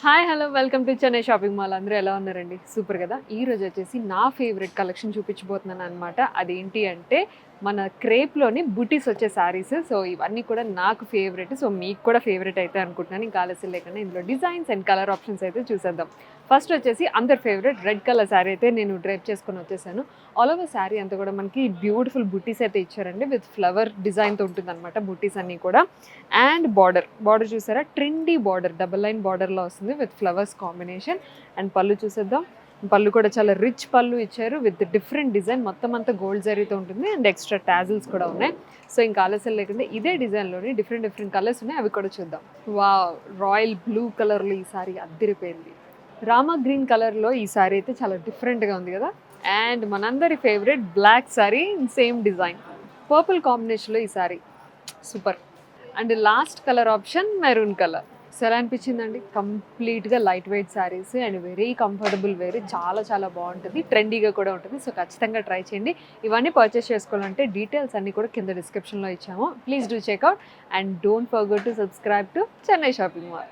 Hi hello welcome to Chennai shopping mall. అందరూ ఎలా ఉన్నారండి? సూపర్ కదా. ఈ రోజు వచ్చేసి నా ఫేవరెట్ కలెక్షన్ చూపించబోతున్నాను అనమాట. అదేంటి అంటే మన క్రేప్లోని బుటీస్ వచ్చే శారీస్. సో ఇవన్నీ కూడా నాకు ఫేవరెట్. సో మీకు కూడా ఫేవరెట్ అయితే అనుకుంటున్నాను. ఇంకా ఆలస్యం లేకుండా ఇందులో డిజైన్స్ అండ్ కలర్ ఆప్షన్స్ అయితే చూసేద్దాం. ఫస్ట్ వచ్చేసి అందరి ఫేవరెట్ రెడ్ కలర్ శారీ అయితే నేను డ్రైప్ చేసుకొని వచ్చేసాను. ఆల్ ఓవర్ శారీ అంతా కూడా మనకి బ్యూటిఫుల్ బుటీస్ అయితే ఇచ్చారండి. విత్ ఫ్లవర్ డిజైన్తో ఉంటుంది అనమాట బుటీస్ అన్నీ కూడా. అండ్ బార్డర్ చూసారా, ట్రెండీ బార్డర్, డబల్ లైన్ బార్డర్లో వస్తుంది విత్ ఫ్లవర్స్ కాంబినేషన్. అండ్ పళ్ళు చూసేద్దాం. పళ్ళు కూడా చాలా రిచ్ పళ్ళు ఇచ్చారు విత్ డిఫరెంట్ డిజైన్. మొత్తం అంతా గోల్డ్ జరీతో ఉంటుంది అండ్ ఎక్స్ట్రా టాజిల్స్ కూడా ఉన్నాయి. సో ఇంకా ఆలస్యం లేకుండా ఇదే డిజైన్లోని డిఫరెంట్ కలర్స్ ఉన్నాయి, అవి కూడా చూద్దాం. వావ్, రాయల్ బ్లూ కలర్లో ఈ సారీ అద్దరిపోయింది. రామా గ్రీన్ కలర్లో ఈ సారీ అయితే చాలా డిఫరెంట్గా ఉంది కదా. అండ్ మనందరి favourite black sari same design, purple కాంబినేషన్లో ఈ sari super. And last colour option maroon colour. So ఎలా అనిపించిందండి? కంప్లీట్గా light weight saris and very comfortable wear, చాలా బాగుంటుంది, ట్రెండీగా కూడా ఉంటుంది. సో ఖచ్చితంగా ట్రై చేయండి. ఇవన్నీ పర్చేస్ చేసుకోవాలంటే డీటెయిల్స్ అన్నీ కూడా కింద డిస్క్రిప్షన్లో ఇచ్చాము. Please do checkout and don't forget to subscribe to Chennai shopping mall.